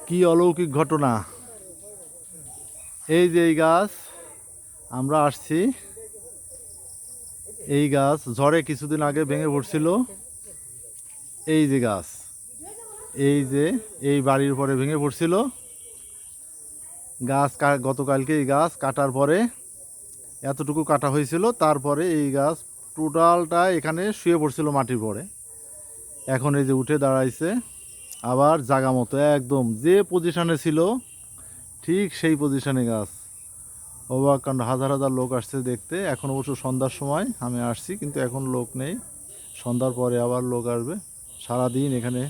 কি অলৌকিক ঘটনা! এই যে এই গাছ, আমরা আসছি, এই গাছ ঝড়ে কিছুদিন আগে ভেঙে পড়ছিল। এই যে গাছ, এই যে এই বাড়ির উপরে ভেঙে পড়ছিল গাছ। গতকালকে এই গাছ কাটার পরে এতটুকু কাটা হয়েছিল, তারপরে এই গাছ টোটালটা এখানে শুয়ে পড়ছিল মাটির পরে। এখন এই যে উঠে দাঁড়াইছে আবার জাগা মতো, একদম যে পজিশনে ছিল ঠিক সেই পজিশনে গাছ। অবাক কাণ্ড! হাজার হাজার লোক আসছে দেখতে। এখন অবশ্য সন্ধ্যার সময় আমি আসছি, কিন্তু এখন লোক নেই। সন্ধ্যার পরে আবার লোক আসবে। সারাদিন এখানে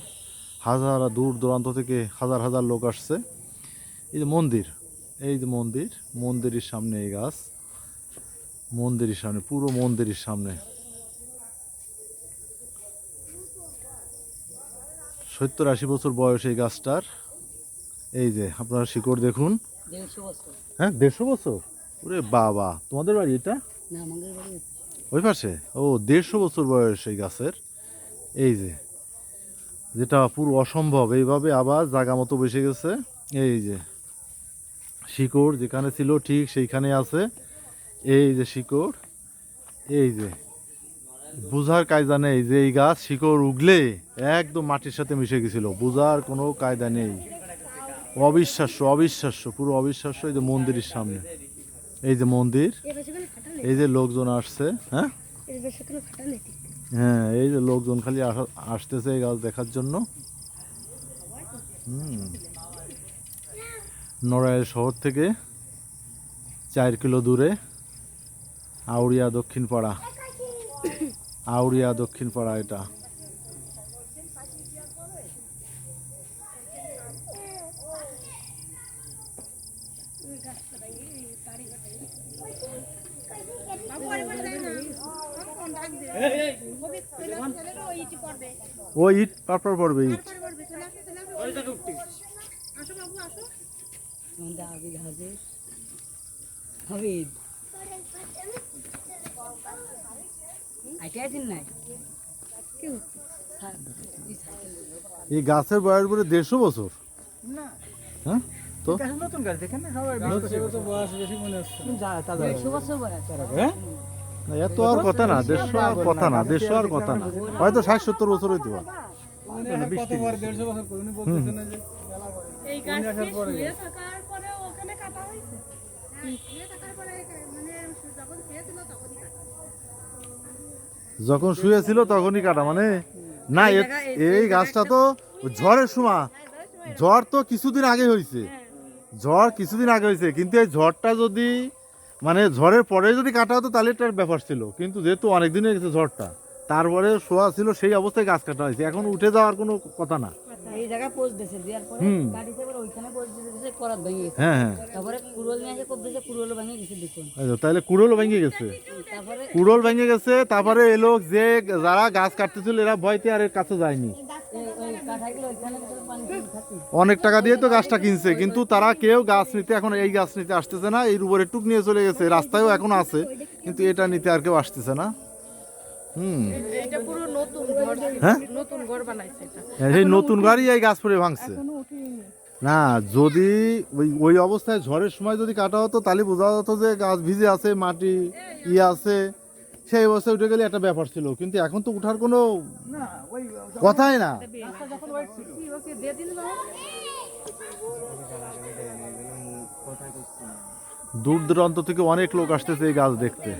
হাজার দূর দূরান্ত থেকে হাজার হাজার লোক আসছে। এই যে মন্দির, এই যে মন্দির, মন্দিরের সামনে এই গাছ, মন্দিরের সামনে, পুরো মন্দিরের সামনে 70-80 বছর বয়স এই গাছটার। এই যে আপনারা শিকড় দেখুন। 150 বছর। হ্যাঁ, 150 বছর! ওরে বাবা, তোমাদের বাড়ি এটা? না, আমাদের বাড়ি ওই পাশে। ও, 150 বছর বয়স এই গাছের। এই যে যেটা পুরো অসম্ভব, এইভাবে আবার জায়গা মতো বসে গেছে। এই যে শিকড় যেখানে ছিল ঠিক সেইখানে আছে। এই যে শিকড়, এই যে বুঝার কায়দা নেই যে এই গাছ শিকড় উগলে একদম মাটির সাথে মিশে গেছিল, বুঝার কোনো কায়দা নেই। অবিশ্বাস্য, অবিশ্বাস্য, পুরো অবিশ্বাস্য। এই যে মন্দিরের সামনে, এই যে মন্দির, এই যে লোকজন আসছে। হ্যাঁ হ্যাঁ, এই যে লোকজন খালি আসতেছে এই গাছ দেখার জন্য। নড়াইল শহর থেকে 4 কিলো দূরে আউড়িয়া দক্ষিণ পাড়া, আউড়িয়া দক্ষিণ পাড়া এটা। ও ইট পারপর পড়বে, ইট। এই গাছের বয়স বলে 150 বছর। হ্যাঁ, তো নতুন গাছ দেখেন না, সবাই বয়স বেশি মনে হচ্ছে। 150 বছর বয়স। এত আর কথা না, 150 আর কথা না, 150 আর কথা না, হয়তো 60-70 বছর হইতে পারে। কতবার 150 বছর করে উনি বলতেছেন যে এই গাছটি শুয়ে থাকার পরে ওখানে কাটা হয়েছে। হ্যাঁ, শুয়ে থাকার পরে মানে যখন শুয়েছিল তখনই কাটা। যখন শুয়েছিল তখনই কাটা মানে? না, এই গাছটা তো ঝড়ের সময়, ঝড় তো কিছুদিন আগে হয়েছে, ঝড় কিছুদিন আগে হয়েছে, কিন্তু এই ঝড়টা যদি মানে ঝড়ের পরে যদি কাটা হতো তাহলে এটার ব্যাপার ছিল, কিন্তু যেহেতু অনেকদিন হয়ে গেছে ঝড়টা, তারপরে শোয়া ছিল সেই অবস্থায় গাছ কাটা হয়েছে, এখন উঠে যাওয়ার কোনো কথা না। এই জায়গায় পোস্ট দিয়েছে, দেওয়ার পরে গাড়িতে করে ওইখানে পোস্ট দিয়েছে, করাত ভেঙে গেছে। হ্যাঁ হ্যাঁ, তারপরে কুড়োল নিয়ে এসে কোপ দিয়েছে, কুড়োল ভেঙে গেছে দেখুন। তাহলে কুড়োল ভেঙে গেছে, তারপরে কুড়োল ভেঙে গেছে। তারপরে এ লোক যে যারা গাছ কাটতেছিল এরা ভয়তে আর এর কাছে যায়নি। ওই কাঠাগুলো ওইখানে পানি থাকে। অনেক টাকা দিয়ে তো গাছটা কিনছে, কিন্তু তারা কেউ গাছ নিতে, এখন এই গাছ নিতে আসতেছে না। এর উপরে টুক নিয়ে চলে গেছে, রাস্তায়ও এখন আছে, কিন্তু এটা নিতে আর কেউ আসতেছে না। এটা পুরো নতুন ঘর, হ্যাঁ, নতুন ঘর বানাইছে এটা। সেই নতুন গাড়ি এই গাছ পরে ভাঙছে না। যদি ওই অবস্থায় ঝড়ের সময় যদি কাটা হতো তাহলে বোঝা যেত যে গাছ ভিজে আছে, মাটি আছে, সেই অবস্থায় উঠে গেলে একটা ব্যাপার ছিল, কিন্তু এখন তো উঠার কোনো কথাই না। ওকে দিয়ে দিন না। দূর দূরান্ত থেকে অনেক লোক আসতেছে এই গাছ দেখতে।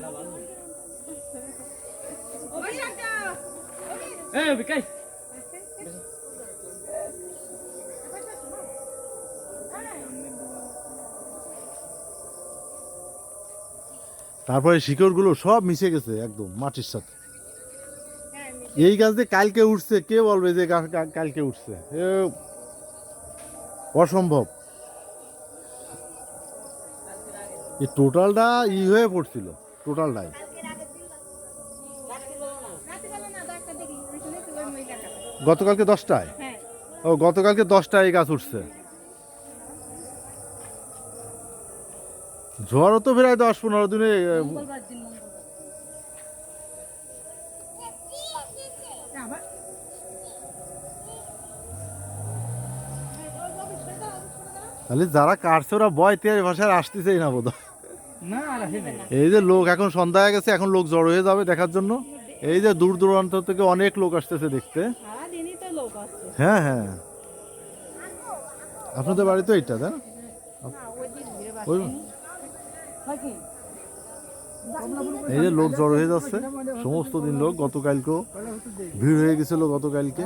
এই বিকাই তারপরে শিকড়গুলো সব মিশে গেছে একদম মাটির সাথে। এই গাছ যে কালকে উঠছে, কে বলবে যে কালকে উঠছে? অসম্ভব। এই টোটালটা হয়ে পড়ছিল, টোটালটাই। গতকালকে 10টায়? ও, গতকালকে 10টায় এই গাছ উঠছে। ঝড়ও তো প্রায় 10-15 দিনে। মঙ্গলবার দিন, মঙ্গলবার। তাহলে যারা কাটছে ওরা বয়তে এই ভাষায় আসতেছেই না বোধ না আর আসে না এই যে লোক এখন সন্ধ্যা হয়ে গেছে, এখন লোক জড়ো হয়ে যাবে দেখার জন্য। এই যে দূর দূরান্ত থেকে অনেক লোক আসতেছে দেখতে। সারাদিনই তো লোক আসছে হ্যাঁ হ্যাঁ, আপনাদের বাড়ি তো এইটা তাই না? ওই এই যে লোক জড়ো হয়ে যাচ্ছে, সমস্ত দিন লোক। গতকালকেও ভিড় হয়ে গেছিল, গতকালকে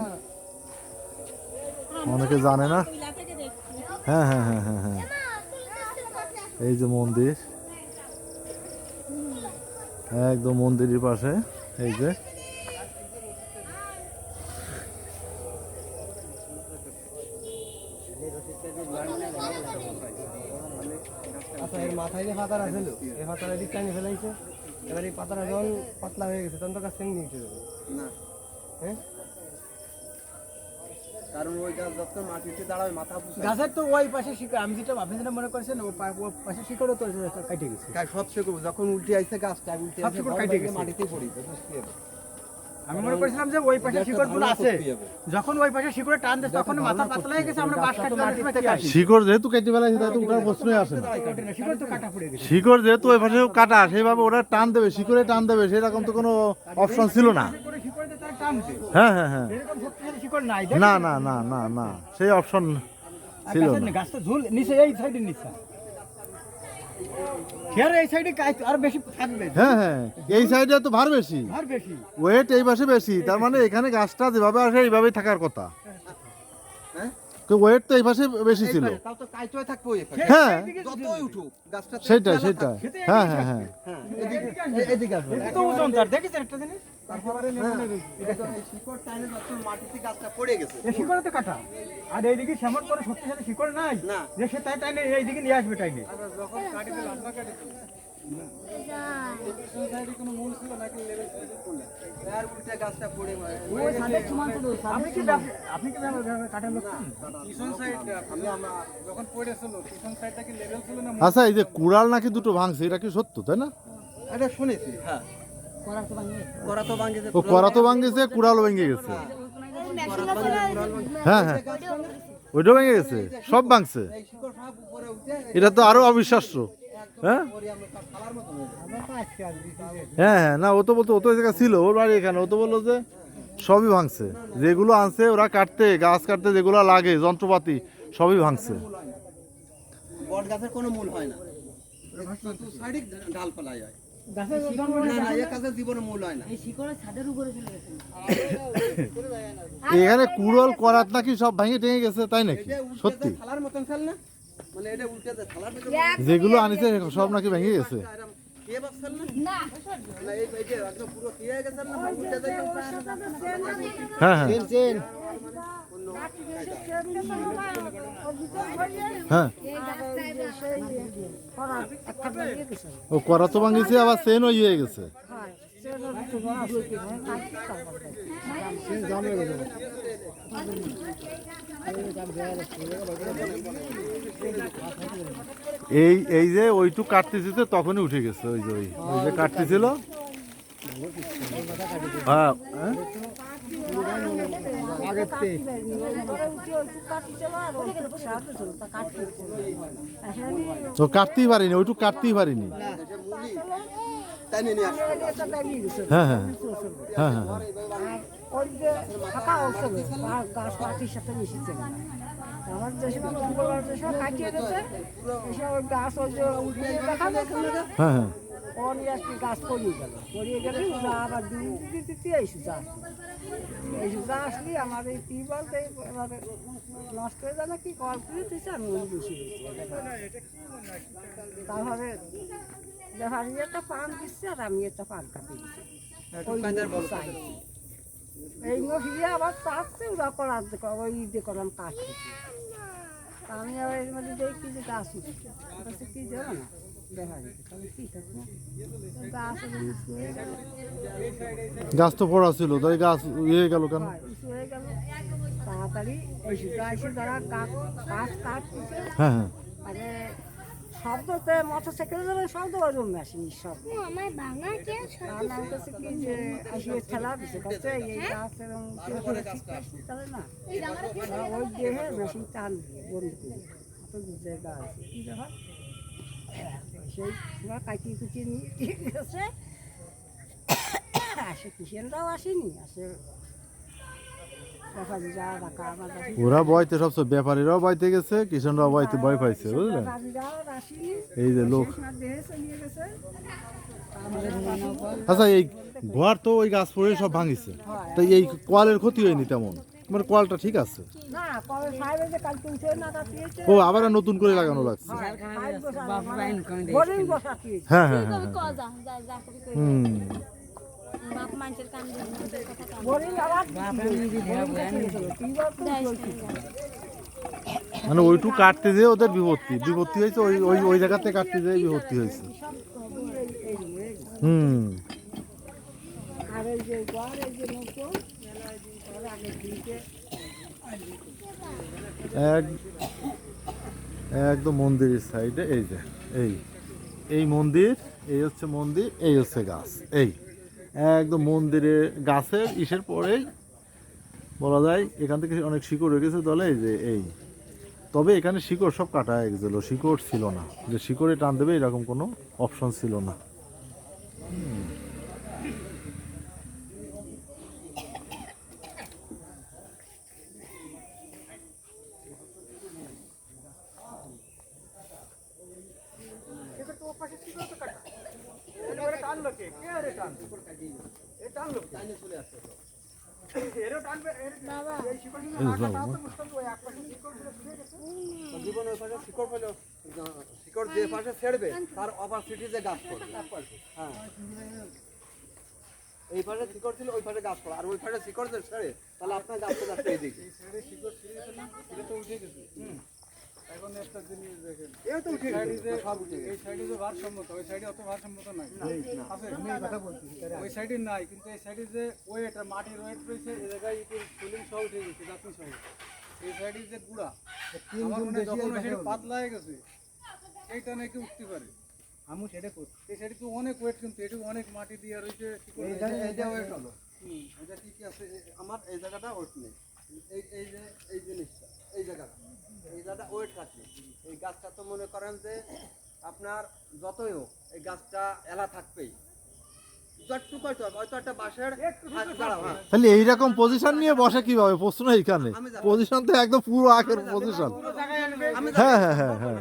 অনেকে জানে না। হ্যাঁ হ্যাঁ হ্যাঁ হ্যাঁ হ্যাঁ, এই যে মন্দির, একদম মন্দিরের পাশে। এই যে আচ্ছা, এর মাথায় যে পাতাটা ছিল, এই পাতাটা দিক টানে ফেলাইছে। এবার এই পাতাটা যখন পাতলা হয়ে গেছে, তখন তো গাছ নিয়ে উঠে যাবে না। হ্যাঁ, কারণ ওই গাছ যত মাটিতে দাঁড়াবে মাথা গাছের তো ওই পাশে শিকড়, আমি যেটা আপনি যেটা মনে করছেন ওই পাশে শিকড়ও তো কেটে গেছে। সব শিকড় যখন উল্টে আইছে গাছটা উল্টে সব শিকড় কেটে গেছে। মাটিতে পড়িছে, বুঝতে হবে। আমি মনে করেছিলাম যে ওই পাশে শিকড়গুলো আছে, যখন ওই পাশে শিকড়ে টান দিচ্ছে তখন মাথা পাতলা হয়ে গেছে। আমরা বাঁশ কাটতে আসি, শিকড় যেহেতু কেটে ফেলাইছে তাই তো ওঠার প্রশ্নই আসে না। শিকড় তো কাটা পড়ে গেছে। শিকড় যেহেতু ওই পাশে কাটা, সেইভাবে ওরা টান দেবে, শিকড়ে টান দেবে, সেরকম তো কোনো অপশন ছিল না। শিকড় দিয়ে তারা টানছে, হ্যাঁ হ্যাঁ হ্যাঁ, এরকম শক্তিশালী শিকড় নাই। না না না না না, সেই অপশন ছিল না। গাছ তো ঝুল নিচে, এই সাইডের নিচে খেয়ার এই সাইডে আর বেশি থাকবে, হ্যাঁ হ্যাঁ, এই সাইডে তো ভার বেশি, আর বেশি ওয়েট এই পাশে বেশি। তার মানে এখানে গাছটা যেভাবে আসে এইভাবেই থাকার কথা। হ্যাঁ, তো ওয়েট তো এই পাশে বেশি ছিল। তাও তো কাইটই থাকবে ওই পাশে। হ্যাঁ, যতই উঠুক গাছটা সেটাই সেটাই, হ্যাঁ হ্যাঁ হ্যাঁ। হ্যাঁ, এদিকে আসবে। তো ওজন তার দেখেছেন একটা জিনিস, তারপরে শিকড় টানে যত মাটিতে গাছটা পড়ে গেছে। এই শিকড়ে তো কাটা, আর এইদিকে সেমন করে শক্তিশালী শিকড় নাই না। যে সে তাই টাইনে এইদিকে নিয়ে আসবে টাইনে। যখন কাটিতে লাম্বা কাটিতে কোনো মূল ছিল নাকি লেভেল করলে আর উল্টা গাছটা পড়ে আপনি কি কাটার লোক? পিছন সাইড আমি যখন পড়েছিল পিছন সাইডটা কি লেভেল ছিল না? আচ্ছা, এই যে কুড়াল নাকি দুটো ভাঙছে, এটা কি সত্য তাই না? এটা শুনেছি। হ্যাঁ, করা তো ভাঙে ও করা তো ভাঙিয়েছে, কুড়ালও ভেঙে গেছে। হ্যাঁ হ্যাঁ, ওইটাও ভেঙে গেছে, সব ভাঙছে। এই শিকড় সব উপরে উঠে এটা তো আরো অবিশ্বাস্য। হ্যাঁ পরে আমরা খালার মতো হয়ে যাবে। হ্যাঁ হ্যাঁ, না ও তো বলতো, ও তো জায়গা ছিল, ওর বাড়ি এখানে। ও তো বললো যে সবই ভাঙছে, যেগুলো আনছে ওরা কাটতে, গাছ কাটতে যেগুলো লাগে যন্ত্রপাতি, সবই ভাঙছে। বট গাছের কোনো মূল হয় না, সাইডে ডালপালা যায়। গাছের না না, এ গাছের জীবনে মূল হয় না। এই শিকড়ের ছাদের উপরে চলে গেছে। এখানে কুড়াল করাত নাকি সব ভেঙে টেঙে গেছে, তাই নাকি? এটা উল্টে সত্যি? যায় থালার মতন ফেল না, মানে এটা উল্টে যায় থালার মতন। যেগুলো আনিছে সব নাকি ভেঙে গেছে। এরকম কে বাসছেন না? না, এই যে একদম পুরো কি হয়ে গেছে না, উল্টে যায়। হ্যাঁ হ্যাঁ হ্যাঁ, ও করা তো ভাঙিছে, আবার চেন ওই হয়ে গেছে। এই এই যে ওইটুক কাটতেছিল তখনই উঠে গেছে, ওই যে ওই যে কাটতেছিল। হ্যাঁ হ্যাঁ, তো কাটতেই পারিনি, ওইটুক কাটতেই পারিনি। তাই নিয়ে আসবে। হ্যাঁ হ্যাঁ হ্যাঁ হ্যাঁ হ্যাঁ, ওই যে ফাঁকা অংশ গাছ মাটির সাথে মিশিয়েছে আমার যেসব জঙ্গল যেসব কাটিয়ে গেছে এসব ওই গাছ ওই যে দেখা যাচ্ছে না হ্যাঁ হ্যাঁ, ও নিয়ে আসছি গাছ পড়িয়ে গেলে যা আবার দিতে এই সুজা আসলি আমার এই টিউবওয়েলতে এবারে নষ্ট হয়ে যাবে কি কল করে দিচ্ছে আমি ওই বসে তারপরে দেখার একটা পান দিচ্ছে আর আমি একটা পান কাটি দিচ্ছি এই মহিলা আবার চাচ্ছে ওরা করার ওই দিয়ে করলাম কাজ করছি আমি আবার এর মধ্যে দেখি যে গাছ উঠছে কি যাবে না দেখা যেতে তাহলে কী থাকবে গাছ হয়ে গেল গাছ তো পড়া ছিল, তাই গাছ ইয়ে গেল কেন? উঁচু হয়ে গেল তাড়াতাড়ি এই গাছে যারা গাছ কাটছে হ্যাঁ হ্যাঁ, মানে শব্দতে মোটরসাইকেলে যাবে শব্দ ওরকম মেশিন শব্দ আমার বাংলা কে আর নাম কাছে কি যে আসিয়ে ঠেলা দিচ্ছে কাছে এই গাছ এবং তাহলে না ওই দেহে মেশিন টান দিয়ে বন্ধ করে তো জায়গা আছে কি ব্যাপার সেই ওরা কাটিয়ে কুচিয়ে নিয়ে গেছে আসে কিষেনরাও আসেনি আসে ব্যাপারী যা রাখা আমার কাছে ওরা বয়তে সবচেয়ে ব্যাপারীরাও বয়তে গেছে, কিষানরাও বয়তে ভয় পাইছে, বুঝলেন? ব্যাপারীরাও আসেনি এই যে লোক। দেহে নিয়ে গেছে আচ্ছা, এই ঘর তো ওই গাছ পড়ে সব ভাঙিছে, তাই এই কোয়ালের ক্ষতি হয়নি তেমন, মানে কোয়ালটা ঠিক আছে। না কবে ফাইভে যে কালকে উঠে না কাটিয়েছে ও আবার নতুন করে লাগানো লাগছে। বোরিং বসাতিয়েছে হ্যাঁ হ্যাঁ হ্যাঁ, যা যা যা কবি কই হুম। বাপ মানুষের কান দিয়ে কথা কান বোরিং আবার মানে ওইটু কাটতে যেয়ে ওদের বিপত্তি হয়েছে, ওই ওই ওই জায়গাতে কাটতে যেয়ে বিপত্তি হয়েছে। হুম। আর এই যে ঘর এই যে নৌকো আগে দিকে একদম মন্দিরের সাইডে এই যে এই মন্দির, এই হচ্ছে মন্দির, এই হচ্ছে গাছ, এই একদম মন্দিরে গাছের ইসের পরেই বলা যায় এখান থেকে অনেক শিকড় হয়ে গেছে দলে, এই যে এই। তবে এখানে শিকড় সব কাটা হয়ে গেছিল, শিকড় ছিল না, যে শিকড়ে টান দেবে এরকম কোনো অপশন ছিল না। জীবন ওই পাশে শিকড় পেলো, শিকড় যে পাশে ছেড়বে তার অপরচুনিটি যে গাছ পড়বে। হ্যাঁ, এই পাশে শিকড় ছিল, ওই পাশে গাছ পড়ে, আর ওই পাশে শিকড় যে ছেড়ে তাহলে আপনার গাছ তো যাচ্ছে এইদিকে। এখন একটা জিনিস দেখেন, এই তো উঠে গেছে, সব উঠে গেছে। এই সাইডে যে ভারসাম্যতা, ওই সাইডে অত ভারসাম্যতা নাই। আছে, ওই সাইডে নাই, কিন্তু এই সাইডে যে ওয়েট আর মাটির ওয়েট রয়েছে, এই জায়গায় ফিলিং সহ উঠে গেছে, জাতি সহ। এই সাইডে যে গুড়া, আমার মনে হয় যখন ওই সাইডে পাতলা হয়ে গেছে, এইটা নাকি উঠতে পারে। আমি সেটা করছি, এই সাইডে তো অনেক ওয়েট, কিন্তু এটা অনেক মাটি দিয়ে রয়েছে। এইটা ওয়েট হলো, এটা ঠিকই আছে। আমার এই জায়গাটা ওয়েট নেই, এই যে এই জিনিসটা, এই জায়গাটা ওয়েট থাকে। এই গাছটা তো মনে করেন যে আপনার যতই হোক এই গাছটা এলা থাকবেই, যতটুকু হয়তো একটা বাঁশের দাঁড়াও। হ্যাঁ, তাহলে এইরকম পজিশন নিয়ে বসে কিভাবে? প্রশ্ন এইখানে, পজিশন তো একদম পুরো আগের পজিশন। আমি হ্যাঁ হ্যাঁ হ্যাঁ হ্যাঁ,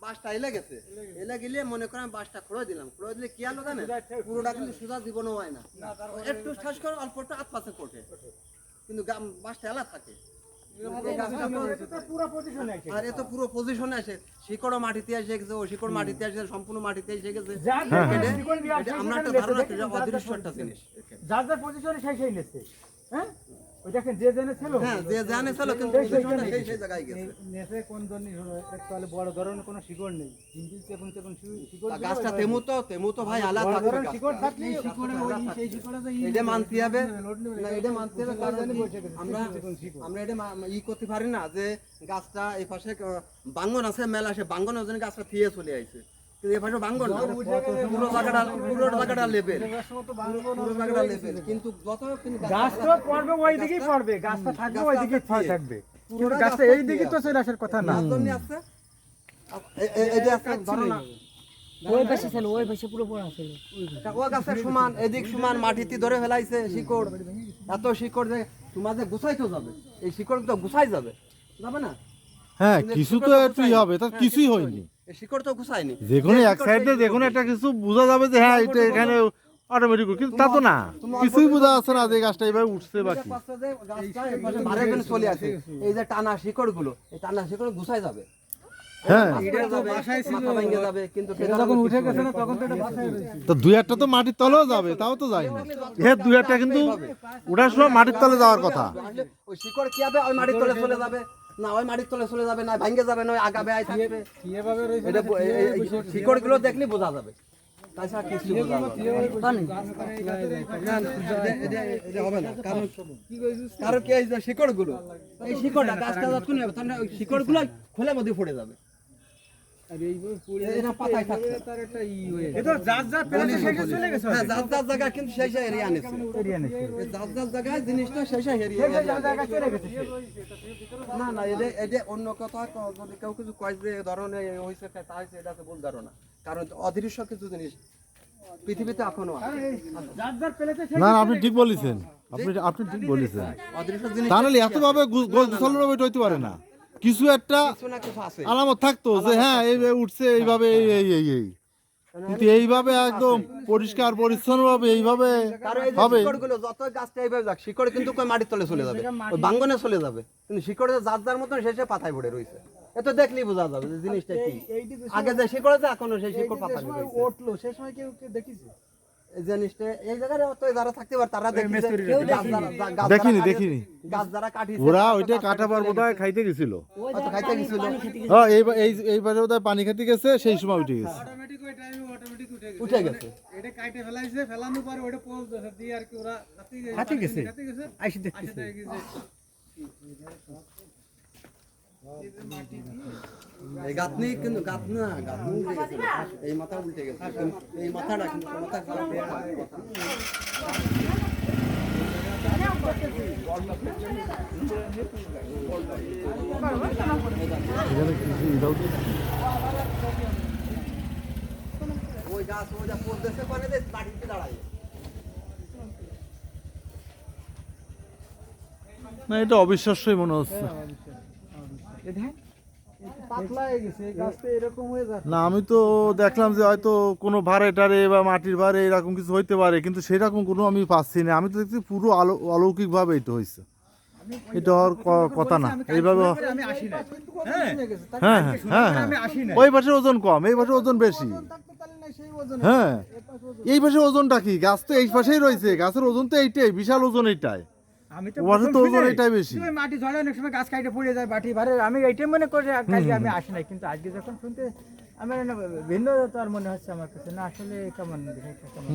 বাঁশটা এলে গেছে, এলে গেলে মনে করেন বাঁশটা খুঁড়ে দিলাম, খুঁড়ে দিলে কি আলো জানেন, পুরোটা কিন্তু সোজা জীবনও হয় না, একটু ঠাস করে অল্প একটু হাত পাশে কোটে, কিন্তু বাঁশটা এলা থাকে। আর এ তো পুরো পজিশনে আসে, শিকড়ও মাটিতে এসে গেছে, ও শিকড় মাটিতে এসে সম্পূর্ণ মাটিতে এসে গেছে। আমরা একটা ধারণা করি অদৃশ্য একটা জিনিস। যার যার পজিশনে সেই নেছে, হ্যাঁ ওই দেখেন যে জেনে ছিল, হ্যাঁ, যে জানে ছিল কিন্তু পজিশনে সেই জায়গায় গেছে। নেছে কোন ধরনের তাহলে বড় ধরনের কোনো শিকড় নেই, কিন্তু তেমন শিকড় গাছটা তেমু তো ভাই আলাদা বড় থাকবে ধরনের গাছটা। শিকড় থাকলে শিকড়ে সেই শিকড়ে তো এটা মানতে হবে না, এটা মানতে হবে, কারণ আমরা এটা করতে পারি না যে গাছটা এই পাশে বাঙ্গন আছে, মেলা আছে, বাঙ্গনের জন্য গাছটা থিয়ে চলে আইছে, কিন্তু এই পাশে বাঙ্গন না, পুরো জায়গাটা লেভেল, পুরো জায়গাটা লেভেল, কিন্তু যত গাছ তো পড়বে ওই দিকেই পড়বে, গাছটা থাকবে ওই দিকেই থাকবে, পুরো গাছটা এই দিকে তো চলে আসার কথা না। আছে এই যে একটা ধারণা, ওই পাশে ছিল, ওই পাশে পুরো পড়া ছিল ও গাছের সমান, এদিক সমান মাটিতে ধরে ফেলাইছে শিকড়, এত শিকড় যে তোমার যে গুছাইতে যাবে, এই শিকড় তো গুছাই যাবে না। হ্যাঁ, কিছু তো একটুই হবে, তার কিছুই হয়নি। এই শিকড় তো গুছায়নি, যেকোনো এক সাইডে যেকোনো একটা কিছু বোঝা যাবে যে হ্যাঁ এটা এখানে অটোমেটিক, কিন্তু তা তো না, কিছুই বোঝা যাচ্ছে না যে গাছটা এইভাবে উঠছে বাকি। চলে আসে এই যে টানা শিকড় গুলো, এই টানা শিকড় গুছাই যাবে, হ্যাঁ, মাথা ভেঙে যাবে, কিন্তু যখন উঠে গেছে না তখন তো এটা বাসায় রয়েছে। তো দুই একটা তো মাটির তলেও যাবে, তাও তো যায়নি। এর দুই একটা কিন্তু ওঠার সময় মাটির তলে যাওয়ার কথা। ওই শিকড় কি হবে, ওই মাটির তলে চলে যাবে না, ওই মাটির তলে চলে যাবে না, ভেঙে যাবে না, আগাবে আই থাকবে, এভাবে রয়েছে এটা শিকড় গুলো দেখলে বোঝা যাবে, তাছাড়া কিছু বোঝা যাবে এটা হবে না। কারণ কি এই যে শিকড় গুলো, এই শিকড়টা গাছটা যখন তাহলে ওই শিকড় গুলো খোলে মধ্যে পড়ে যাবে, এটা পাতায় থাকছে। এটা যার যার পেরেছে সেটা চলে গেছে, হ্যাঁ, যার যার জায়গায় কিন্তু সেই সেই এরিয়া আনেছে, এরিয়া নেই এই যার যার জায়গায় জিনিসটা সেই সেই এরিয়া জায়গা চলে গেছে না, না এটা অন্য কথা যদি কেউ কিছু কয় যে এই ধরনের হয়েছে তা হয়েছে এটা তো ভুল ধারণা, কারণ অদৃশ্য কিছু জিনিস পৃথিবীতে এখনো আছে। যার যার পেলেছে না না, আপনি ঠিক বলেছেন, আপনি ঠিক বলেছেন। অদৃশ্য জিনিস তাহলে এতভাবে গোছালোভাবে এটা হইতে পারে না, কিছু একটা কিছু না কিছু আছে। আলামত থাকতো যে হ্যাঁ এইভাবে উঠছে, এইভাবে এই কিন্তু এইভাবে একদম পরিষ্কার পরিচ্ছন্ন ভাবে এইভাবে কারণ এই যে হবে। শিকড়গুলো যত গাছটা এইভাবে যাক, শিকড় কিন্তু কই মাটির তলে চলে যাবে, ওই বাঙ্গনে চলে যাবে, কিন্তু শিকড়ে যার যার মতন শেষে পাতায় পড়ে রয়েছে। এ তো দেখলেই বোঝা যাবে যে জিনিসটা কি। আগে যে শিকড় আছে এখনো সেই শিকড় পাতায় রয়েছে। উঠলো সেই সময় কেউ দেখিছে এই জিনিসটা এই জায়গায় অত যারা থাকতে পারে তারা দেখেছে, দেখিনি গাছ যারা কাটিছে ওরা ওইটা কাটাবার বোধহয় খাইতে গেছিল, অত খাইতে গেছিল। হ্যাঁ এইবারে বোধহয় পানি খেতে গেছে, সেই সময় উঠে গেছে। অটোমেটিক ওই টাইমে অটোমেটিক উঠে গেছে। এটা কাটে ফেলাইছে, ফেলানোর পরে ওটা পোজ দিয়ে আর কি ওরা হাতে গেছে আইসি দেখতেছে। এই গাঁথনি কিন্তু গাঁথনি উল্টে গেছে, এই মাথা উল্টে গেছে, এই মাথাটা কিন্তু মাথা খারাপ হয়ে গেছে। ওই গাছ ওই যা পড়তেছে পারে মাটিতে দাঁড়ায়। না, এটা অবিশ্বাস্যই মনে হচ্ছে। পাতলা হয়ে গেছে গাছটা এরকম হয়ে যায়। না, আমি তো দেখলাম যে হয়তো কোনো ভারে টারে বা মাটির ভারে এরকম কিছু হইতে পারে, কিন্তু সেরকম কোনো আমি পাচ্ছি না। আমি তো দেখছি পুরো অলৌকিকভাবে এটা হয়েছে, এটা হওয়ার কথা না। এইভাবে আমি আসি না, হ্যাঁ ওই পাশে ওজন কম, এই পাশে ওজন বেশি। হ্যাঁ, এই পাশে ওজনটা কি? গাছ তো এই পাশেই রয়েছে, গাছের ওজন তো এইটাই, বিশাল ওজন এইটাই। আমি তো ওর তো ওজন এটাই বেশি। ওই মাটি ঝড়ে অনেক সময় গাছ কাটে পড়ে যায় বাটি ভারে, আমি এইটাই মনে করি কালকে আমি আসি নাই, কিন্তু আজকে যখন শুনতে আমার ভিন্ন তো আর মনে হচ্ছে আমার কাছে, না আসলে কেমন কেমন